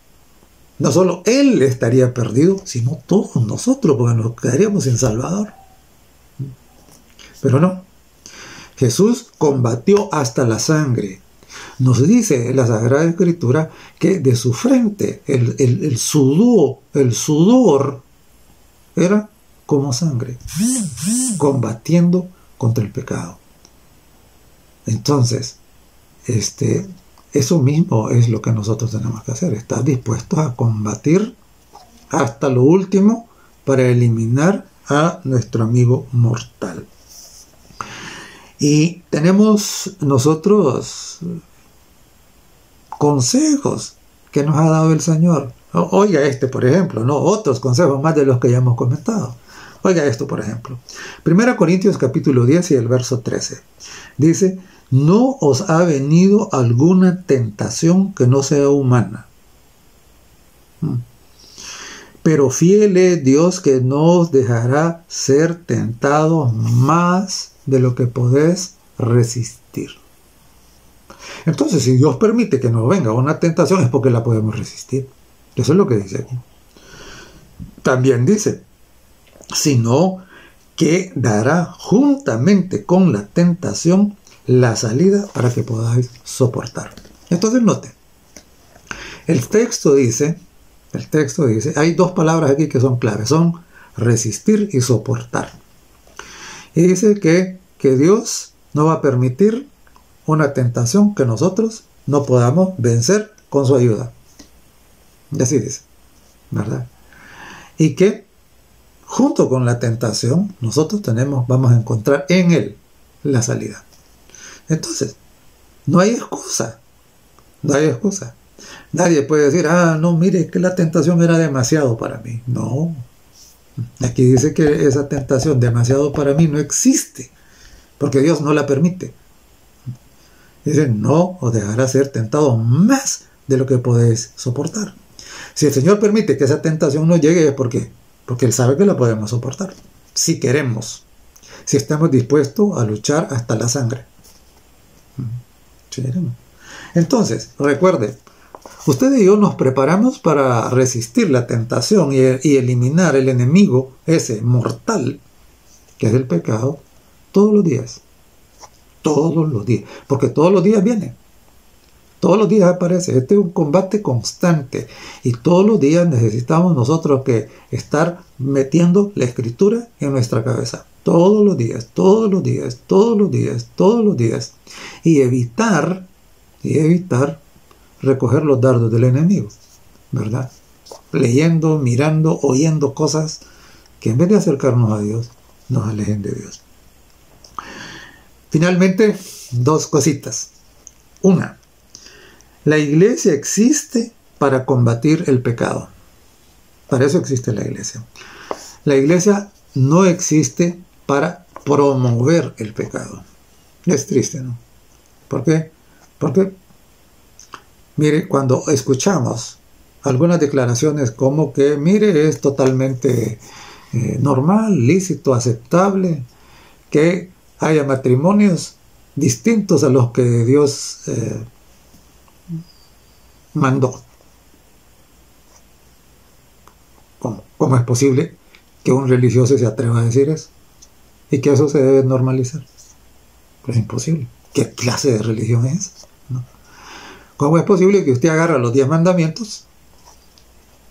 no solo él estaría perdido, sino todos nosotros, porque nos quedaríamos sin Salvador. Pero no. Jesús combatió hasta la sangre. Nos dice la Sagrada Escritura que de su frente el sudor era como sangre, combatiendo contra el pecado. Entonces, eso mismo es lo que nosotros tenemos que hacer, estar dispuestos a combatir hasta lo último para eliminar a nuestro amigo mortal. Y tenemos nosotros consejos que nos ha dado el Señor. Oiga por ejemplo, no otros consejos más de los que ya hemos comentado. Oiga esto, por ejemplo. 1 Corintios capítulo 10 y el verso 13. Dice: no os ha venido alguna tentación que no sea humana. Pero fiel es Dios, que no os dejará ser tentados más de lo que podés resistir. Entonces, si Dios permite que nos venga una tentación, es porque la podemos resistir. Eso es lo que dice aquí. También dice: sino que dará juntamente con la tentación la salida para que podáis soportar. Entonces note, el texto dice, hay dos palabras aquí que son claves, son resistir y soportar. Y dice que Dios no va a permitir una tentación que nosotros no podamos vencer con su ayuda. Y así dice, ¿verdad? Y que junto con la tentación nosotros vamos a encontrar en Él la salida. Entonces, no hay excusa. No hay excusa. Nadie puede decir: no, mire, que la tentación era demasiado para mí. No. Aquí dice que esa tentación demasiado para mí no existe, porque Dios no la permite. Dice: no os dejará ser tentado más de lo que podéis soportar. Si el Señor permite que esa tentación no llegue, es porque Él sabe que la podemos soportar. Si queremos. Si estamos dispuestos a luchar hasta la sangre. Entonces, recuerde, usted y yo nos preparamos para resistir la tentación y eliminar el enemigo ese mortal que es el pecado todos los días. Todos los días. Porque todos los días viene. Todos los días aparece. Este es un combate constante. Y todos los días necesitamos nosotros que estar metiendo la escritura en nuestra cabeza. Todos los días, todos los días, todos los días, todos los días. Y evitar recoger los dardos del enemigo, ¿verdad? Leyendo, mirando, oyendo cosas que en vez de acercarnos a Dios, nos alejen de Dios. Finalmente, dos cositas. Una, la iglesia existe para combatir el pecado. Para eso existe la iglesia. La iglesia no existe para promover el pecado. Es triste, ¿no? ¿Por qué? Porque, mire, cuando escuchamos algunas declaraciones como que, mire, es totalmente normal, lícito, aceptable, que haya matrimonios distintos a los que Dios mandó. ¿Cómo es posible que un religioso se atreva a decir eso? Y que eso se debe normalizar. Pues es imposible. ¿Qué clase de religión es? ¿No? ¿Cómo es posible que usted agarra los 10 mandamientos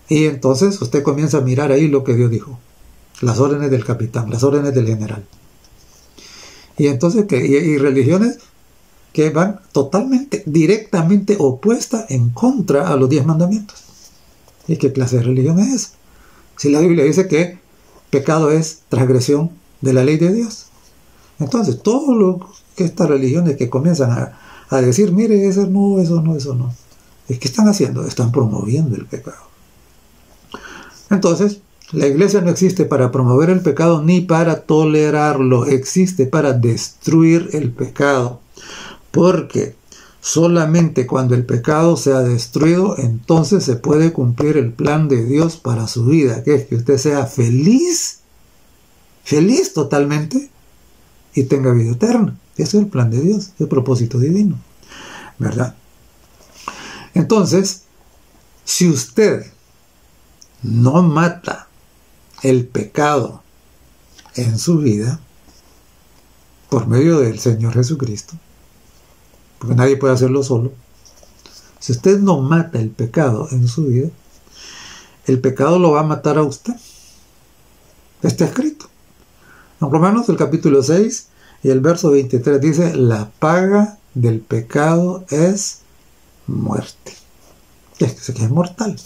y entonces usted comienza a mirar ahí lo que Dios dijo? Las órdenes del capitán, las órdenes del general. Y entonces, y religiones que van totalmente, directamente opuestas en contra a los 10 mandamientos. ¿Y qué clase de religión es esa? Si la Biblia dice que pecado es transgresión de la ley de Dios. Entonces, todo lo que estas religiones que comienzan a decir, mire, eso no. ¿Qué están haciendo? Están promoviendo el pecado. Entonces, la iglesia no existe para promover el pecado ni para tolerarlo. Existe para destruir el pecado. Porque solamente cuando el pecado sea destruido, entonces se puede cumplir el plan de Dios para su vida, que es que usted sea feliz totalmente, y tenga vida eterna. Ese es el plan de Dios, el propósito divino, ¿verdad? Entonces, si usted no mata el pecado en su vida por medio del Señor Jesucristo, porque nadie puede hacerlo solo, si usted no mata el pecado en su vida, el pecado lo va a matar a usted. Está escrito. En Romanos, el capítulo 6 y el verso 23 dice: la paga del pecado es muerte. Es que es mortal.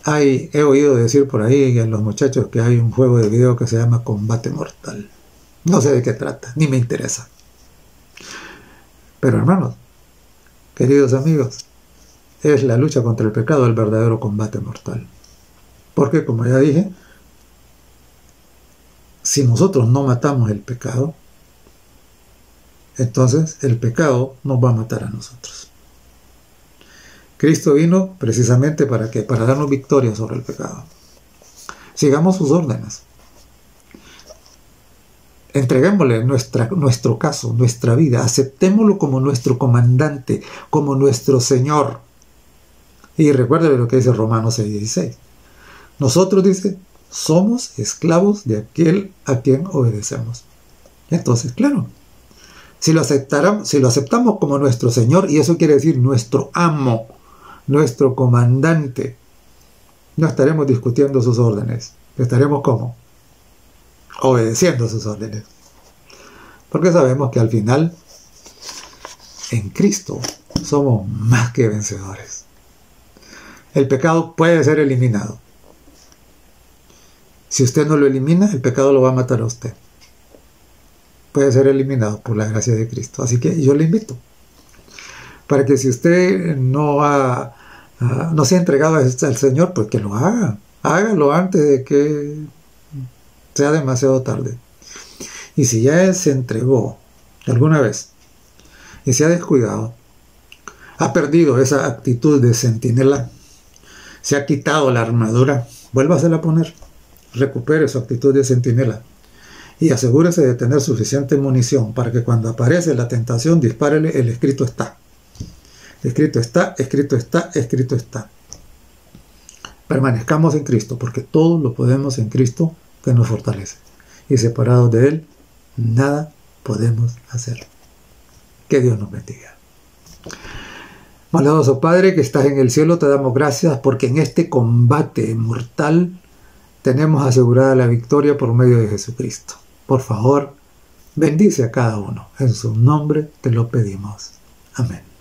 He oído decir por ahí a los muchachos que hay un juego de video que se llama Combate Mortal. No sé de qué trata, ni me interesa. Pero hermanos, queridos amigos, es la lucha contra el pecado el verdadero combate mortal. Porque, como ya dije, si nosotros no matamos el pecado, entonces el pecado nos va a matar a nosotros. Cristo vino precisamente ¿para qué? Para darnos victoria sobre el pecado. Sigamos sus órdenes. Entreguémosle nuestro caso, nuestra vida, aceptémoslo como nuestro comandante, como nuestro Señor. Y recuerden lo que dice Romanos 6:16. Nosotros, dice, somos esclavos de aquel a quien obedecemos. Entonces, claro, si lo aceptamos como nuestro Señor, y eso quiere decir nuestro amo, nuestro comandante, no estaremos discutiendo sus órdenes. Estaremos ¿cómo? Obedeciendo sus órdenes. Porque sabemos que al final, en Cristo, somos más que vencedores. El pecado puede ser eliminado. Si usted no lo elimina, el pecado lo va a matar a usted. Puede ser eliminado por la gracia de Cristo. Así que yo le invito para que si usted no se ha entregado al Señor, pues que lo haga. Hágalo antes de que sea demasiado tarde. Y si ya se entregó alguna vez y se ha descuidado, ha perdido esa actitud de centinela, se ha quitado la armadura, vuélvasela a poner, recupere su actitud de centinela y asegúrese de tener suficiente munición para que cuando aparece la tentación, dispárele el escrito está. Escrito está, escrito está, escrito está. Permanezcamos en Cristo, porque todo lo podemos en Cristo que nos fortalece. Y separados de Él, nada podemos hacer. Que Dios nos bendiga. Maldadoso Padre que estás en el cielo, te damos gracias porque en este combate mortal tenemos asegurada la victoria por medio de Jesucristo. Por favor, bendice a cada uno. En su nombre te lo pedimos. Amén.